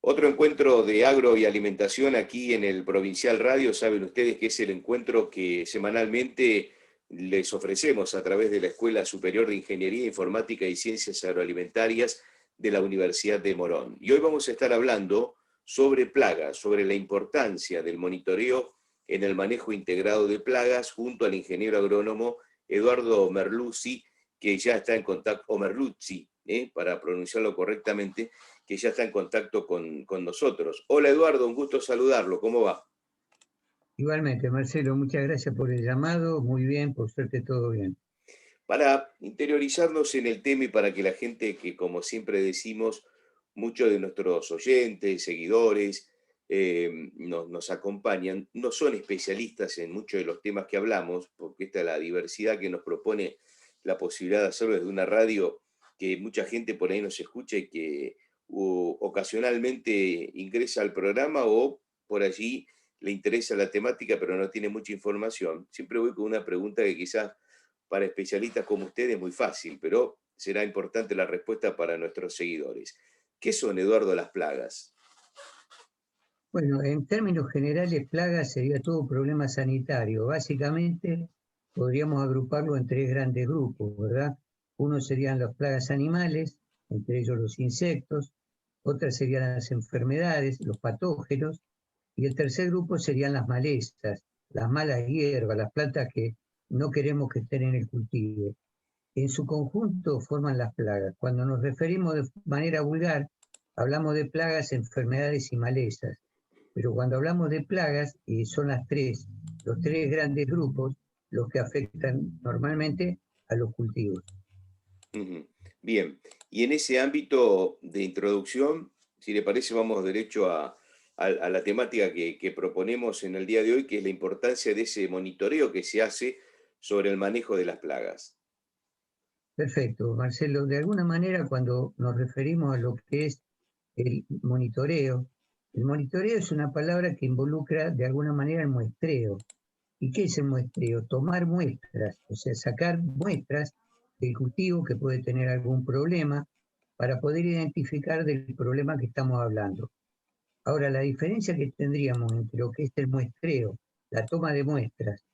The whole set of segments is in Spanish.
Otro encuentro de agro y alimentación aquí en el Provincial Radio. Saben ustedes que es el encuentro que semanalmente les ofrecemos a través de la Escuela Superior de Ingeniería Informática y Ciencias Agroalimentarias de la Universidad de Morón. Y hoy vamos a estar hablando sobre plagas, sobre la importancia del monitoreo en el manejo integrado de plagas junto al ingeniero agrónomo Eduardo Merluzzi, que ya está en contacto, o Merluzzi, para pronunciarlo correctamente, que ya está en contacto con nosotros. Hola Eduardo, un gusto saludarlo, ¿cómo va? Igualmente, Marcelo, muchas gracias por el llamado, muy bien, por suerte todo bien. Para interiorizarnos en el tema y para que la gente que, como siempre decimos, muchos de nuestros oyentes, seguidores, nos acompañan, no son especialistas en muchos de los temas que hablamos, porque esta es la diversidad que nos propone la posibilidad de hacerlo desde una radio que mucha gente por ahí nos escucha y que ocasionalmente ingresa al programa o por allí le interesa la temática pero no tiene mucha información. Siempre voy con una pregunta que quizás para especialistas como ustedes es muy fácil, pero será importante la respuesta para nuestros seguidores. ¿Qué son, Eduardo, las plagas? Bueno, en términos generales, plagas sería todo problema sanitario. Básicamente, podríamos agruparlo en tres grandes grupos, ¿verdad? Uno serían las plagas animales, entre ellos los insectos, otras serían las enfermedades, los patógenos, y el tercer grupo serían las malezas, las malas hierbas, las plantas que no queremos que estén en el cultivo. En su conjunto forman las plagas. Cuando nos referimos de manera vulgar, hablamos de plagas, enfermedades y malezas. Pero cuando hablamos de plagas, son los tres grandes grupos los que afectan normalmente a los cultivos. Ujú. Bien, y en ese ámbito de introducción, si le parece, vamos derecho a la temática que proponemos en el día de hoy, que es la importancia de ese monitoreo que se hace sobre el manejo de las plagas. Perfecto, Marcelo. De alguna manera, cuando nos referimos a lo que es el monitoreo es una palabra que involucra de alguna manera el muestreo. ¿Y qué es el muestreo? Tomar muestras, o sea, sacar muestras del cultivo que puede tener algún problema para poder identificar del problema que estamos hablando. Ahora, la diferencia que tendríamos entre lo que es el muestreo, la toma de muestras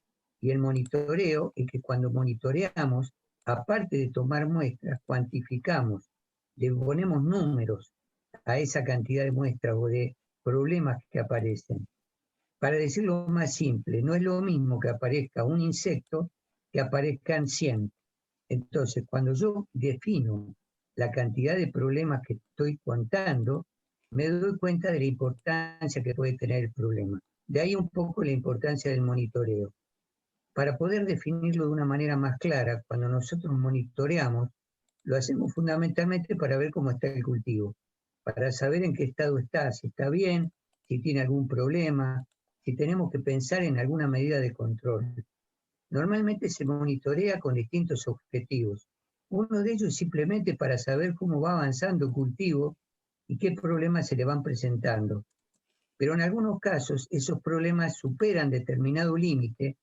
y el monitoreo es que cuando monitoreamos, aparte de tomar muestras, cuantificamos, le ponemos números a esa cantidad de muestras o de problemas que aparecen. Para decirlo más simple, no es lo mismo que aparezca un insecto que aparezcan 100. Entonces, cuando yo defino la cantidad de problemas que estoy contando, me doy cuenta de la importancia que puede tener el problema. De ahí un poco la importancia del monitoreo. Para poder definirlo de una manera más clara, cuando nosotros monitoreamos, lo hacemos fundamentalmente para ver cómo está el cultivo, para saber en qué estado está, si está bien, si tiene algún problema, si tenemos que pensar en alguna medida de control. Normalmente se monitorea con distintos objetivos. Uno de ellos es simplemente para saber cómo va avanzando el cultivo y qué problemas se le van presentando. Pero en algunos casos esos problemas superan determinado límite,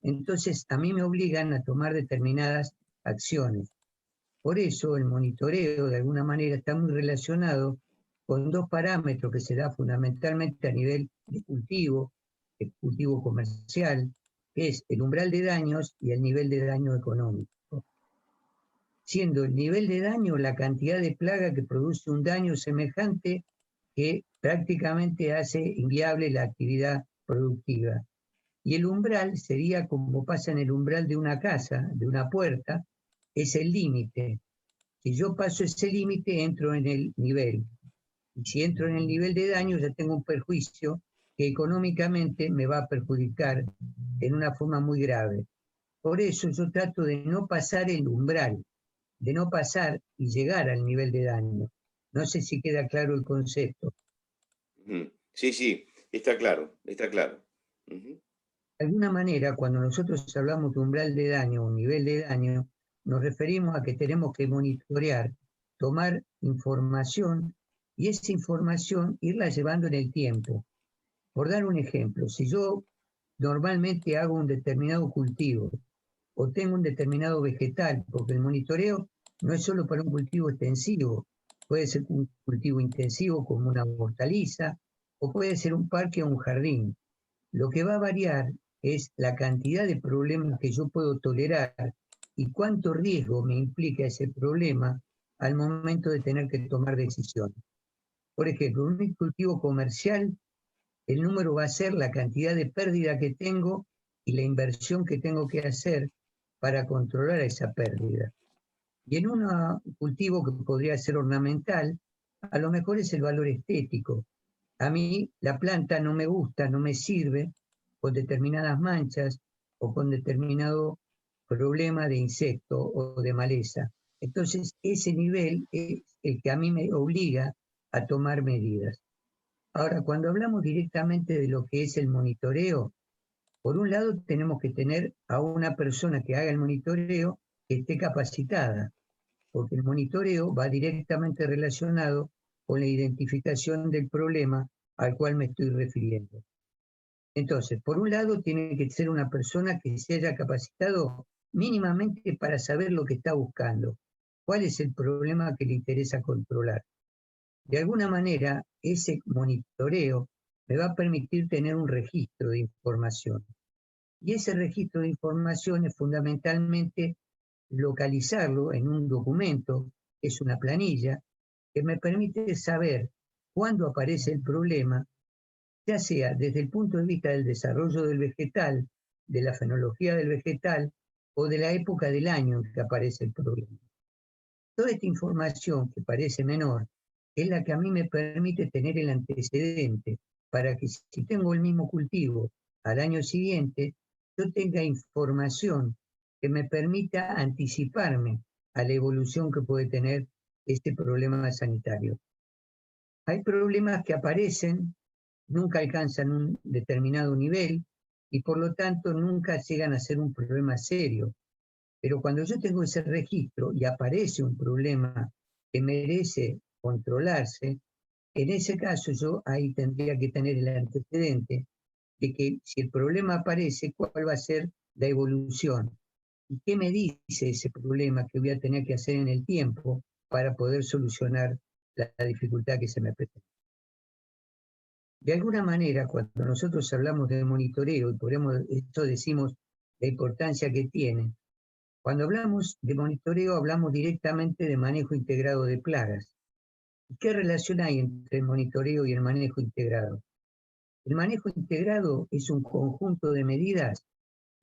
entonces a mí me obligan a tomar determinadas acciones. Por eso el monitoreo de alguna manera está muy relacionado con dos parámetros que se da fundamentalmente a nivel de cultivo, el cultivo comercial, que es el umbral de daños y el nivel de daño económico. Siendo el nivel de daño la cantidad de plaga que produce un daño semejante que prácticamente hace inviable la actividad productiva. Y el umbral sería como pasa en el umbral de una casa, de una puerta, es el límite. Si yo paso ese límite, entro en el nivel. Y si entro en el nivel de daño, ya tengo un perjuicio que económicamente me va a perjudicar en una forma muy grave. Por eso yo trato de no pasar el umbral, de no pasar y llegar al nivel de daño. No sé si queda claro el concepto. Ujú. Sí, sí, está claro, está claro. Ujú. De alguna manera, cuando nosotros hablamos de umbral de daño o nivel de daño, nos referimos a que tenemos que monitorear, tomar información y esa información irla llevando en el tiempo. Por dar un ejemplo, si yo normalmente hago un determinado cultivo o tengo un determinado vegetal, porque el monitoreo no es solo para un cultivo extensivo, Puede ser un cultivo intensivo como una hortaliza, o puede ser un parque o un jardín. Lo que va a variar es la cantidad de problemas que yo puedo tolerar y cuánto riesgo me implica ese problema al momento de tener que tomar decisiones. Por ejemplo, un cultivo comercial, el número va a ser la cantidad de pérdida que tengo y la inversión que tengo que hacer para controlar esa pérdida. Y en un cultivo que podría ser ornamental, a lo mejor es el valor estético. A mí la planta no me gusta, no me sirve, con determinadas manchas o con determinado problema de insecto o de maleza. Entonces, ese nivel es el que a mí me obliga a tomar medidas. Ahora, cuando hablamos directamente de lo que es el monitoreo, por un lado tenemos que tener a una persona que haga el monitoreo que esté capacitada, porque el monitoreo va directamente relacionado con la identificación del problema al cual me estoy refiriendo. Entonces, por un lado, tiene que ser una persona que se haya capacitado mínimamente para saber lo que está buscando, cuál es el problema que le interesa controlar. De alguna manera, ese monitoreo me va a permitir tener un registro de información. Y ese registro de información es fundamentalmente localizarlo en un documento, que es una planilla, que me permite saber cuándo aparece el problema, ya sea desde el punto de vista del desarrollo del vegetal, de la fenología del vegetal o de la época del año en que aparece el problema. Toda esta información que parece menor es la que a mí me permite tener el antecedente para que si tengo el mismo cultivo al año siguiente, yo tenga información que me permita anticiparme a la evolución que puede tener este problema sanitario. Hay problemas que aparecen, nunca alcanzan un determinado nivel y por lo tanto nunca llegan a ser un problema serio. Pero cuando yo tengo ese registro y aparece un problema que merece controlarse, en ese caso yo ahí tendría que tener el antecedente de que si el problema aparece, cuál va a ser la evolución y qué me dice ese problema que voy a tener que hacer en el tiempo para poder solucionar la dificultad que se me presenta. De alguna manera, cuando nosotros hablamos de monitoreo, y por esto decimos la importancia que tiene, cuando hablamos de monitoreo hablamos directamente de manejo integrado de plagas. ¿Y qué relación hay entre el monitoreo y el manejo integrado? El manejo integrado es un conjunto de medidas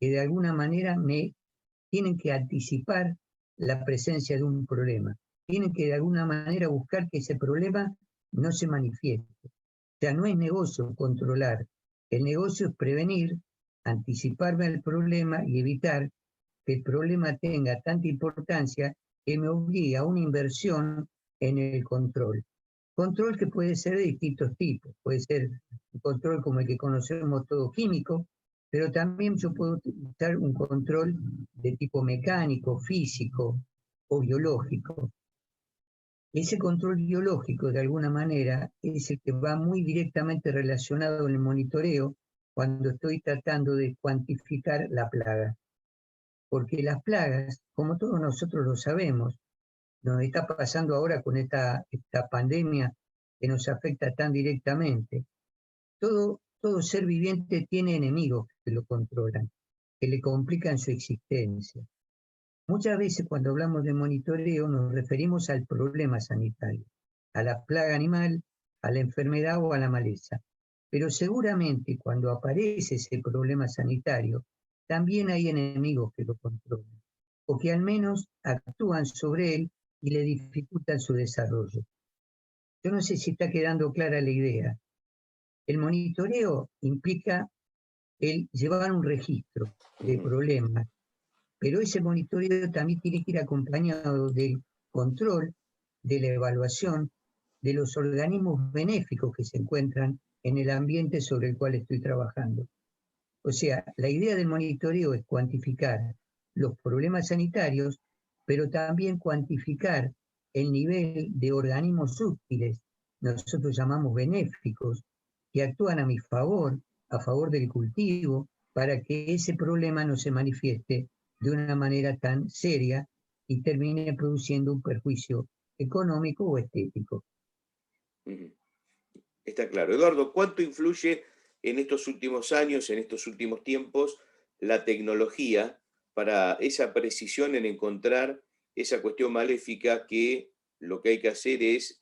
que de alguna manera me tienen que anticipar la presencia de un problema. Tienen que de alguna manera buscar que ese problema no se manifieste. O sea, no es negocio controlar. El negocio es prevenir, anticiparme al problema y evitar que el problema tenga tanta importancia que me obligue a una inversión en el control. Control que puede ser de distintos tipos. Puede ser un control como el que conocemos todo químico, pero también yo puedo utilizar un control de tipo mecánico, físico o biológico. Ese control biológico, de alguna manera, es el que va muy directamente relacionado con el monitoreo cuando estoy tratando de cuantificar la plaga. Porque las plagas, como todos nosotros lo sabemos, nos está pasando ahora con esta pandemia que nos afecta tan directamente. Todo ser viviente tiene enemigos que lo controlan, que le complican su existencia. Muchas veces cuando hablamos de monitoreo nos referimos al problema sanitario, a la plaga animal, a la enfermedad o a la maleza. Pero seguramente cuando aparece ese problema sanitario, también hay enemigos que lo controlan, o que al menos actúan sobre él y le dificultan su desarrollo. Yo no sé si está quedando clara la idea. El monitoreo implica el llevar un registro de problemas, pero ese monitoreo también tiene que ir acompañado del control, de la evaluación de los organismos benéficos que se encuentran en el ambiente sobre el cual estoy trabajando. O sea, la idea del monitoreo es cuantificar los problemas sanitarios, pero también cuantificar el nivel de organismos útiles, nosotros llamamos benéficos, que actúan a favor del cultivo, para que ese problema no se manifieste de una manera tan seria y termine produciendo un perjuicio económico o estético. Ujú. Está claro. Eduardo, ¿cuánto influye en estos últimos años, en estos últimos tiempos, la tecnología para esa precisión en encontrar esa cuestión maléfica que lo que hay que hacer es,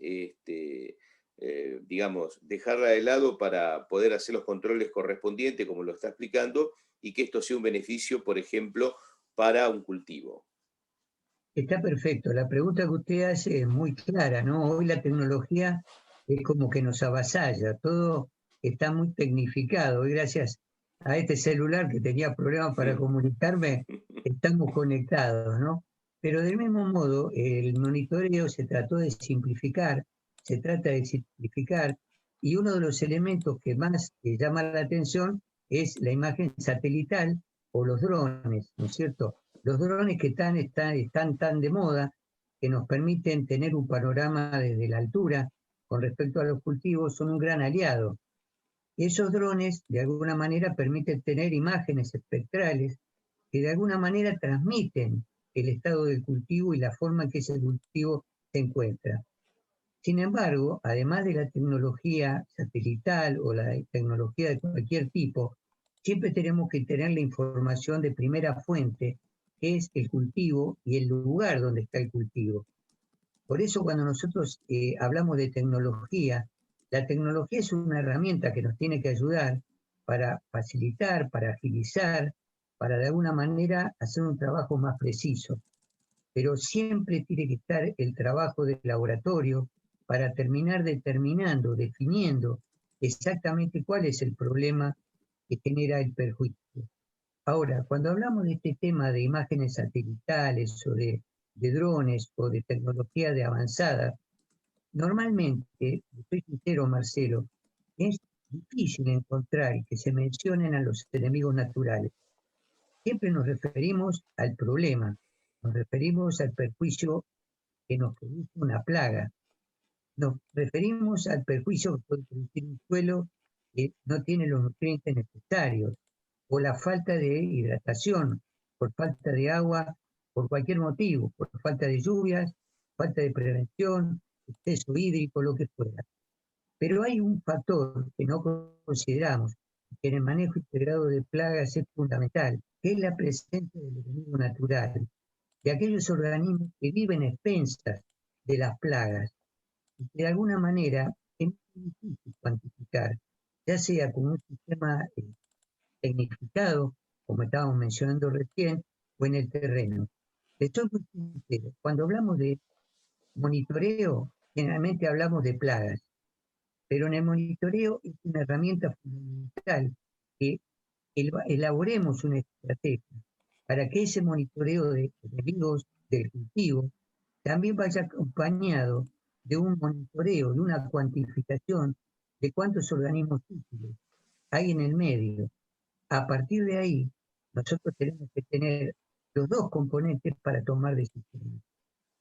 digamos, dejarla de lado para poder hacer los controles correspondientes, como lo está explicando, y que esto sea un beneficio, por ejemplo, para un cultivo? Está perfecto. La pregunta que usted hace es muy clara, ¿no? Hoy la tecnología es como que nos avasalla, todo está muy tecnificado. Hoy gracias a este celular que tenía problemas para comunicarme, estamos conectados, ¿no? Pero del mismo modo, el monitoreo se trató de simplificar, se trata de simplificar, y uno de los elementos que más llama la atención es la imagen satelital o los drones, ¿no es cierto? Los drones que están tan de moda, que nos permiten tener un panorama desde la altura con respecto a los cultivos, son un gran aliado. Esos drones, de alguna manera, permiten tener imágenes espectrales que de alguna manera transmiten el estado del cultivo y la forma en que ese cultivo se encuentra. Sin embargo, además de la tecnología satelital o la tecnología de cualquier tipo, siempre tenemos que tener la información de primera fuente, que es el cultivo y el lugar donde está el cultivo. Por eso cuando nosotros hablamos de tecnología, la tecnología es una herramienta que nos tiene que ayudar para facilitar, para agilizar, para de alguna manera hacer un trabajo más preciso, pero siempre tiene que estar el trabajo de laboratorio para terminar determinando, definiendo exactamente cuál es el problema que genera el perjuicio. Ahora, cuando hablamos de este tema de imágenes satelitales o de drones o de tecnología de avanzada, normalmente, estoy sincero, Marcelo, es difícil encontrar que se mencionen a los enemigos naturales. Siempre nos referimos al problema, nos referimos al perjuicio que nos produce una plaga. Nos referimos al perjuicio que puede producir un suelo que no tiene los nutrientes necesarios, o la falta de hidratación, por falta de agua, por cualquier motivo, por falta de lluvias, falta de prevención, exceso hídrico, lo que fuera. Pero hay un factor que no consideramos, que en el manejo integrado de plagas es fundamental, que es la presencia del enemigo natural, de aquellos organismos que viven a expensas de las plagas y que de alguna manera es muy difícil cuantificar, ya sea con un sistema tecnificado, como estábamos mencionando recién, o en el terreno. Estoy muy sincero, cuando hablamos de monitoreo, generalmente hablamos de plagas, pero en el monitoreo es una herramienta fundamental que elaboremos una estrategia para que ese monitoreo de enemigos del cultivo también vaya acompañado de un monitoreo, de una cuantificación de cuántos organismos útiles hay en el medio. A partir de ahí, nosotros tenemos que tener los dos componentes para tomar decisiones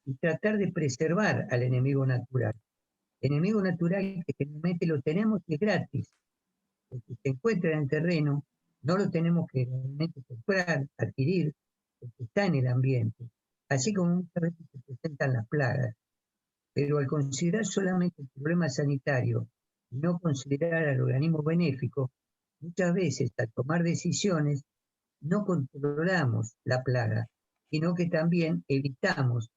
y tratar de preservar al enemigo natural. Enemigo natural que generalmente lo tenemos y es gratis, porque se encuentra en el terreno, no lo tenemos que realmente comprar, adquirir, porque está en el ambiente. Así como muchas veces se presentan las plagas, pero al considerar solamente el problema sanitario y no considerar al organismo benéfico, muchas veces al tomar decisiones no controlamos la plaga, sino que también evitamos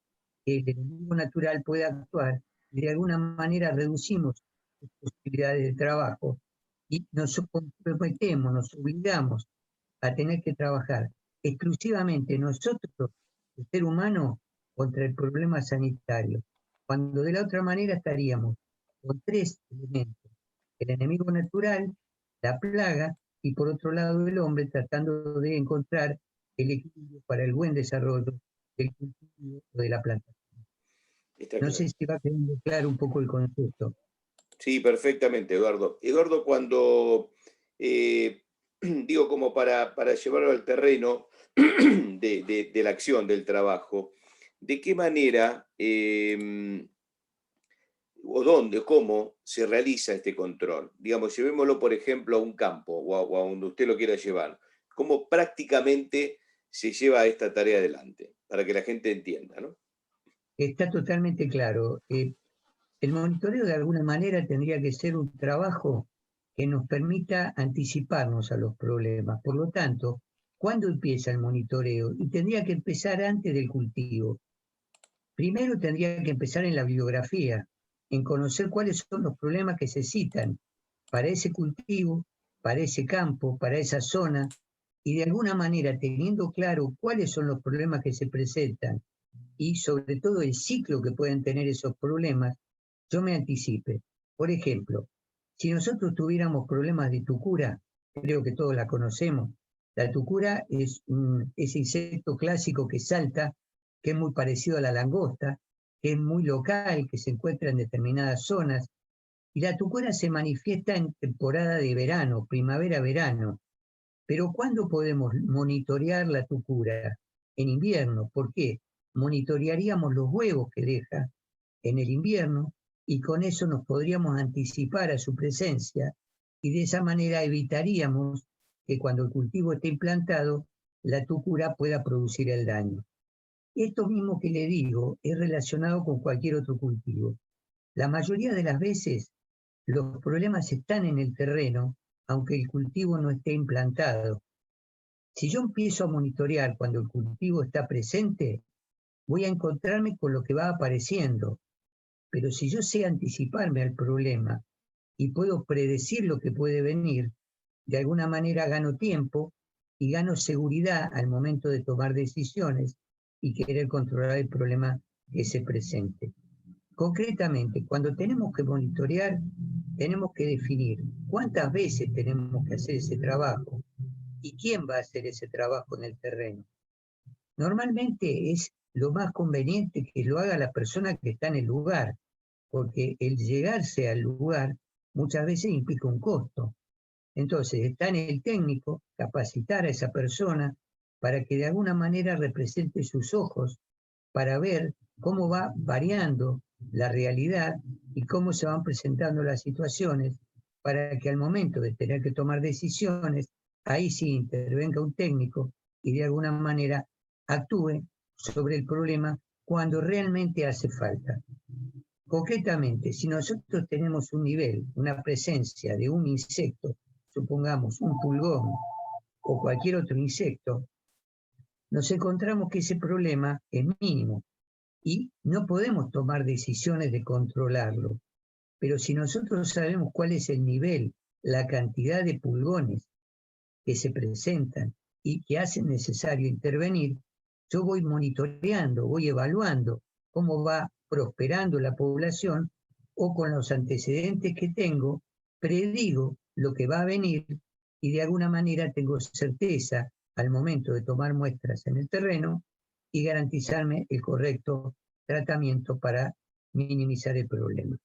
que el enemigo natural pueda actuar y de alguna manera reducimos sus posibilidades de trabajo y nos comprometemos, nos obligamos a tener que trabajar exclusivamente nosotros, el ser humano, contra el problema sanitario, cuando de la otra manera estaríamos con tres elementos: el enemigo natural, la plaga y por otro lado el hombre tratando de encontrar el equilibrio para el buen desarrollo del cultivo o de la plantación. Está No sé claro. si va quedando claro un poco el concepto. Sí, perfectamente, Eduardo. Eduardo, cuando digo como para llevarlo al terreno de la acción, del trabajo, ¿de qué manera o dónde, cómo se realiza este control? Digamos, llevémoslo, por ejemplo, a un campo o a donde usted lo quiera llevar. ¿Cómo prácticamente se lleva esta tarea adelante? Para que la gente entienda, ¿no? Está totalmente claro. El monitoreo de alguna manera tendría que ser un trabajo que nos permita anticiparnos a los problemas. Por lo tanto, ¿cuándo empieza el monitoreo? Y tendría que empezar antes del cultivo. Primero tendría que empezar en la bibliografía, en conocer cuáles son los problemas que se citan para ese cultivo, para ese campo, para esa zona, y de alguna manera teniendo claro cuáles son los problemas que se presentan y sobre todo el ciclo que pueden tener esos problemas, yo me anticipe. Por ejemplo, si nosotros tuviéramos problemas de tucura, creo que todos la conocemos, la tucura es ese insecto clásico que salta, que es muy parecido a la langosta, que es muy local, que se encuentra en determinadas zonas, y la tucura se manifiesta en temporada de verano, primavera-verano. Pero ¿cuándo podemos monitorear la tucura? En invierno. ¿Por qué? Monitorearíamos los huevos que deja en el invierno y con eso nos podríamos anticipar a su presencia y de esa manera evitaríamos que cuando el cultivo esté implantado, la tucura pueda producir el daño. Esto mismo que le digo es relacionado con cualquier otro cultivo. La mayoría de las veces los problemas están en el terreno, aunque el cultivo no esté implantado. Si yo empiezo a monitorear cuando el cultivo está presente, voy a encontrarme con lo que va apareciendo. Pero si yo sé anticiparme al problema y puedo predecir lo que puede venir, de alguna manera gano tiempo y gano seguridad al momento de tomar decisiones y querer controlar el problema que se presente. Concretamente, cuando tenemos que monitorear, tenemos que definir cuántas veces tenemos que hacer ese trabajo y quién va a hacer ese trabajo en el terreno. Normalmente es lo más conveniente que lo haga la persona que está en el lugar, porque el llegarse al lugar muchas veces implica un costo. Entonces está en el técnico capacitar a esa persona para que de alguna manera represente sus ojos para ver cómo va variando la realidad y cómo se van presentando las situaciones para que al momento de tener que tomar decisiones, ahí sí intervenga un técnico y de alguna manera actúe sobre el problema cuando realmente hace falta. Concretamente, si nosotros tenemos un nivel, una presencia de un insecto, supongamos un pulgón o cualquier otro insecto, nos encontramos que ese problema es mínimo y no podemos tomar decisiones de controlarlo. Pero si nosotros sabemos cuál es el nivel, la cantidad de pulgones que se presentan y que hacen necesario intervenir, yo voy monitoreando, voy evaluando cómo va prosperando la población o con los antecedentes que tengo, predigo lo que va a venir y de alguna manera tengo certeza al momento de tomar muestras en el terreno y garantizarme el correcto tratamiento para minimizar el problema.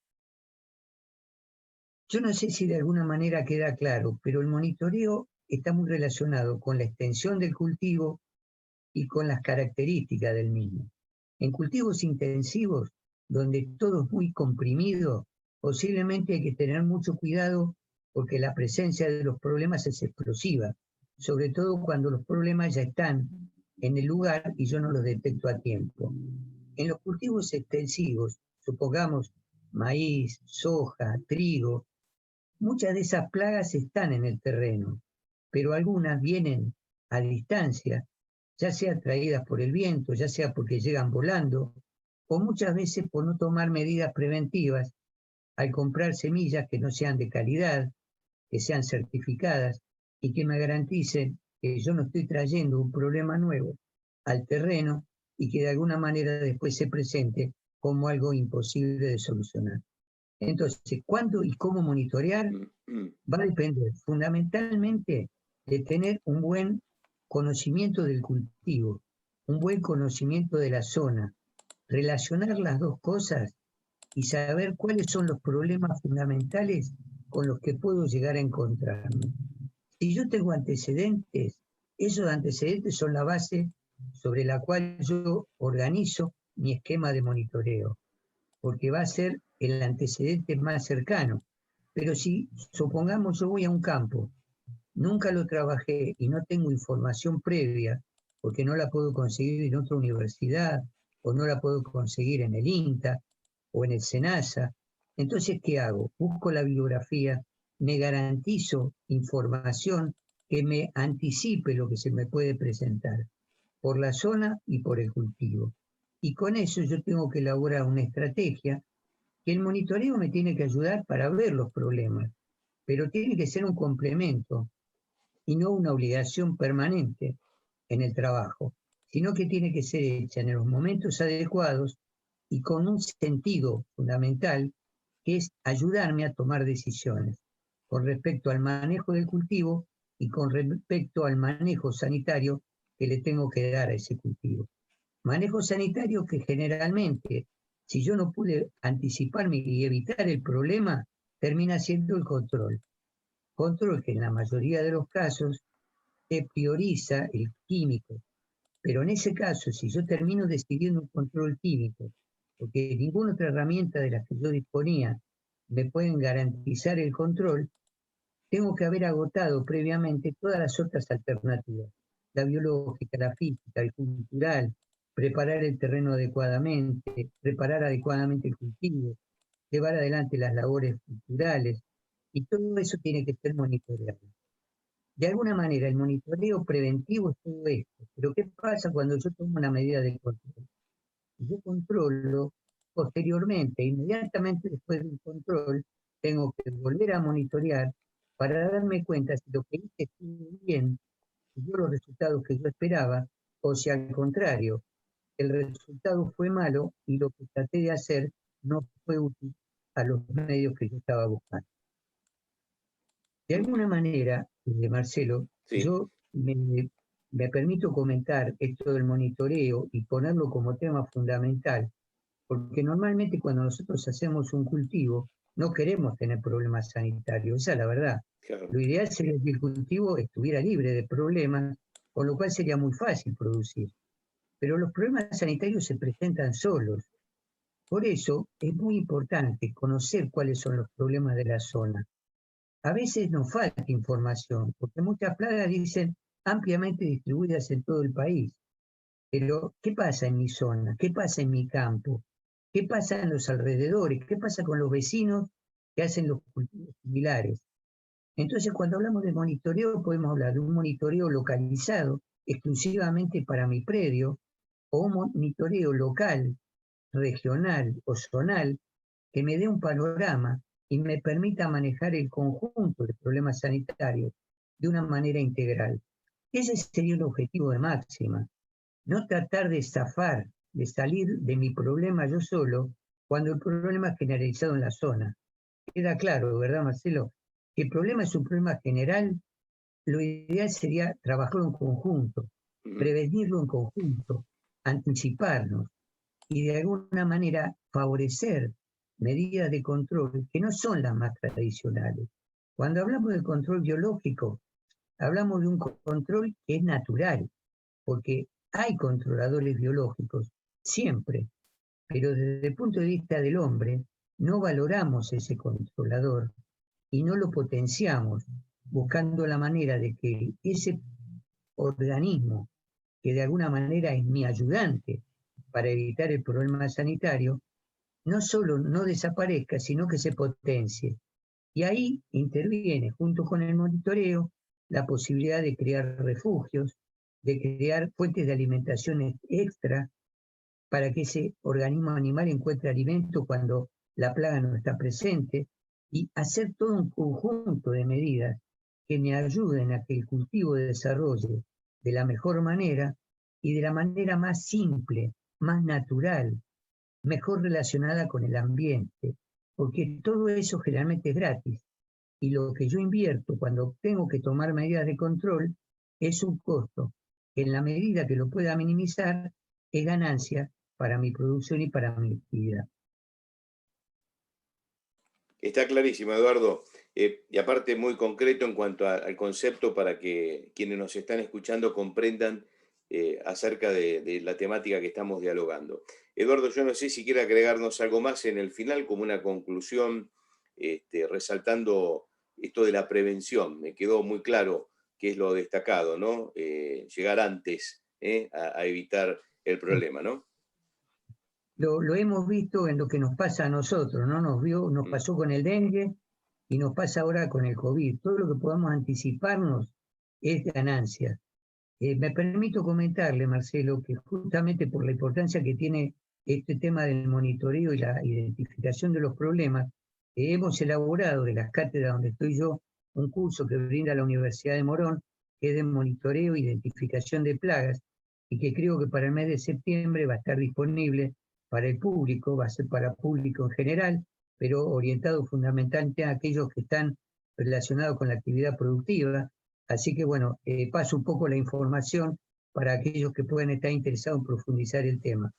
Yo no sé si de alguna manera queda claro, pero el monitoreo está muy relacionado con la extensión del cultivo y con las características del mismo. En cultivos intensivos, donde todo es muy comprimido, posiblemente hay que tener mucho cuidado porque la presencia de los problemas es explosiva, sobre todo cuando los problemas ya están en el lugar y yo no los detecto a tiempo. En los cultivos extensivos, supongamos maíz, soja, trigo, muchas de esas plagas están en el terreno, pero algunas vienen a distancia, ya sea traídas por el viento, ya sea porque llegan volando, o muchas veces por no tomar medidas preventivas al comprar semillas que no sean de calidad, que sean certificadas y que me garanticen que yo no estoy trayendo un problema nuevo al terreno y que de alguna manera después se presente como algo imposible de solucionar. Entonces, ¿cuándo y cómo monitorear? Va a depender fundamentalmente de tener un buen conocimiento del cultivo, un buen conocimiento de la zona, relacionar las dos cosas y saber cuáles son los problemas fundamentales con los que puedo llegar a encontrarme. Si yo tengo antecedentes, esos antecedentes son la base sobre la cual yo organizo mi esquema de monitoreo, porque va a ser el antecedente más cercano. Pero si, supongamos, yo voy a un campo, nunca lo trabajé y no tengo información previa, porque no la puedo conseguir en otra universidad o no la puedo conseguir en el INTA o en el SENASA. Entonces, ¿qué hago? Busco la bibliografía, me garantizo información que me anticipe lo que se me puede presentar por la zona y por el cultivo. Y con eso yo tengo que elaborar una estrategia que el monitoreo me tiene que ayudar para ver los problemas, pero tiene que ser un complemento y no una obligación permanente en el trabajo, sino que tiene que ser hecha en los momentos adecuados y con un sentido fundamental, que es ayudarme a tomar decisiones con respecto al manejo del cultivo y con respecto al manejo sanitario que le tengo que dar a ese cultivo. Manejo sanitario que generalmente, si yo no pude anticiparme y evitar el problema, termina siendo el control. Control que en la mayoría de los casos se prioriza el químico. Pero en ese caso, si yo termino decidiendo un control químico, porque ninguna otra herramienta de las que yo disponía me pueden garantizar el control, tengo que haber agotado previamente todas las otras alternativas, la biológica, la física, el cultural, preparar el terreno adecuadamente, preparar adecuadamente el cultivo, llevar adelante las labores culturales, y todo eso tiene que ser monitoreado. De alguna manera, el monitoreo preventivo es todo esto, pero ¿qué pasa cuando yo tomo una medida de control? Yo controlo posteriormente, inmediatamente después del control, tengo que volver a monitorear para darme cuenta si lo que hice estuvo bien, si dio los resultados que yo esperaba, o si al contrario, el resultado fue malo y lo que traté de hacer no fue útil a los medios que yo estaba buscando. De alguna manera, Marcelo, Sí. yo me permito comentar esto del monitoreo y ponerlo como tema fundamental, porque normalmente cuando nosotros hacemos un cultivo no queremos tener problemas sanitarios, esa es la verdad. Claro. Lo ideal sería que el cultivo estuviera libre de problemas, con lo cual sería muy fácil producir. Pero los problemas sanitarios se presentan solos. Por eso es muy importante conocer cuáles son los problemas de la zona. A veces nos falta información, porque muchas plagas dicen ampliamente distribuidas en todo el país. Pero, ¿qué pasa en mi zona? ¿Qué pasa en mi campo? ¿Qué pasa en los alrededores? ¿Qué pasa con los vecinos que hacen los cultivos similares? Entonces, cuando hablamos de monitoreo, podemos hablar de un monitoreo localizado exclusivamente para mi predio o un monitoreo local, regional o zonal que me dé un panorama y me permita manejar el conjunto de problemas sanitarios de una manera integral. Ese sería el objetivo de máxima. No tratar de zafar, de salir de mi problema yo solo, cuando el problema es generalizado en la zona. Queda claro, ¿verdad, Marcelo? Si el problema es un problema general, lo ideal sería trabajarlo en conjunto, Ujú. prevenirlo en conjunto, anticiparnos y de alguna manera favorecer medidas de control que no son las más tradicionales. Cuando hablamos de control biológico, hablamos de un control que es natural, porque hay controladores biológicos, siempre, pero desde el punto de vista del hombre, no valoramos ese controlador y no lo potenciamos, buscando la manera de que ese organismo, que de alguna manera es mi ayudante para evitar el problema sanitario, no solo no desaparezca, sino que se potencie. Y ahí interviene, junto con el monitoreo, la posibilidad de crear refugios, de crear fuentes de alimentación extra para que ese organismo animal encuentre alimento cuando la plaga no está presente, y hacer todo un conjunto de medidas que me ayuden a que el cultivo desarrolle de la mejor manera y de la manera más simple, más natural, mejor relacionada con el ambiente, porque todo eso generalmente es gratis. Y lo que yo invierto cuando tengo que tomar medidas de control es un costo que en la medida que lo pueda minimizar es ganancia para mi producción y para mi actividad. Está clarísimo, Eduardo. Y aparte muy concreto en cuanto al concepto para que quienes nos están escuchando comprendan acerca de la temática que estamos dialogando. Eduardo, yo no sé si quiere agregarnos algo más en el final como una conclusión, resaltando esto de la prevención. Me quedó muy claro que es lo destacado, ¿no? Llegar antes a evitar el problema, ¿no? lo hemos visto en lo que nos pasa a nosotros, ¿no? Nos pasó con el dengue y nos pasa ahora con el COVID. Todo lo que podamos anticiparnos es ganancia. Me permito comentarle, Marcelo, que justamente por la importancia que tiene este tema del monitoreo y la identificación de los problemas, hemos elaborado de las cátedras donde estoy yo un curso que brinda la Universidad de Morón, que es de monitoreo e identificación de plagas, y que creo que para el mes de septiembre va a estar disponible para el público, va a ser para público en general, pero orientado fundamentalmente a aquellos que están relacionados con la actividad productiva. Así que bueno, paso un poco la información para aquellos que puedan estar interesados en profundizar el tema.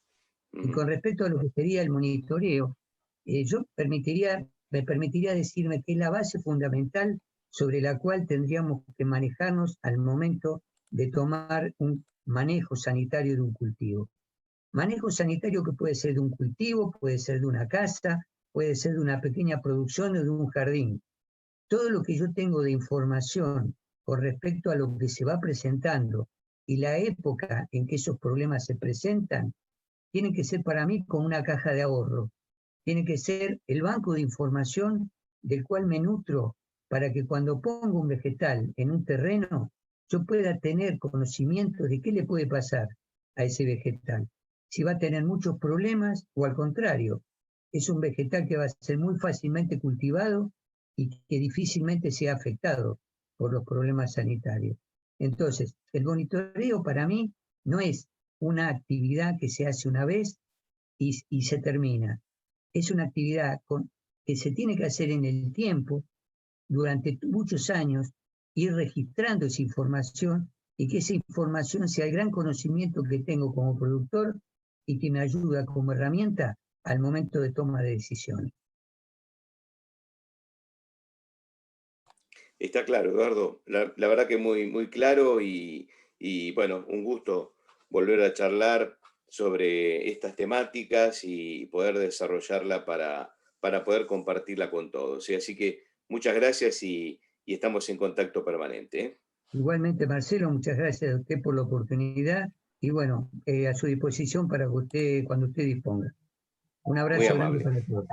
Y con respecto a lo que sería el monitoreo, me permitiría decirme que es la base fundamental sobre la cual tendríamos que manejarnos al momento de tomar un manejo sanitario de un cultivo. Manejo sanitario que puede ser de un cultivo, puede ser de una casa, puede ser de una pequeña producción o de un jardín. Todo lo que yo tengo de información con respecto a lo que se va presentando y la época en que esos problemas se presentan, tiene que ser para mí como una caja de ahorro. Tiene que ser el banco de información del cual me nutro para que cuando pongo un vegetal en un terreno, yo pueda tener conocimiento de qué le puede pasar a ese vegetal. Si va a tener muchos problemas o al contrario, es un vegetal que va a ser muy fácilmente cultivado y que difícilmente sea afectado por los problemas sanitarios. Entonces, el monitoreo para mí no es una actividad que se hace una vez y se termina. Es una actividad que se tiene que hacer en el tiempo, durante muchos años, ir registrando esa información y que esa información sea el gran conocimiento que tengo como productor y que me ayuda como herramienta al momento de toma de decisiones. Está claro, Eduardo. La verdad que muy, muy claro y bueno, un gusto volver a charlar sobre estas temáticas y poder desarrollarla para poder compartirla con todos. ¿Sí? Así que muchas gracias y estamos en contacto permanente. ¿Eh? Igualmente, Marcelo, muchas gracias a usted por la oportunidad y bueno, a su disposición para que usted, cuando usted disponga. Un Muy abrazo grande amable. para todos.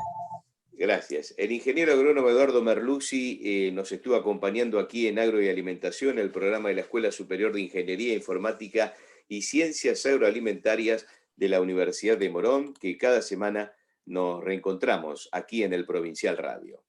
Gracias. El ingeniero agrónomo Eduardo Merluzzi nos estuvo acompañando aquí en Agro y Alimentación, el programa de la Escuela Superior de Ingeniería Informática y Ciencias Agroalimentarias de la Universidad de Morón, que cada semana nos reencontramos aquí en el Provincial Radio.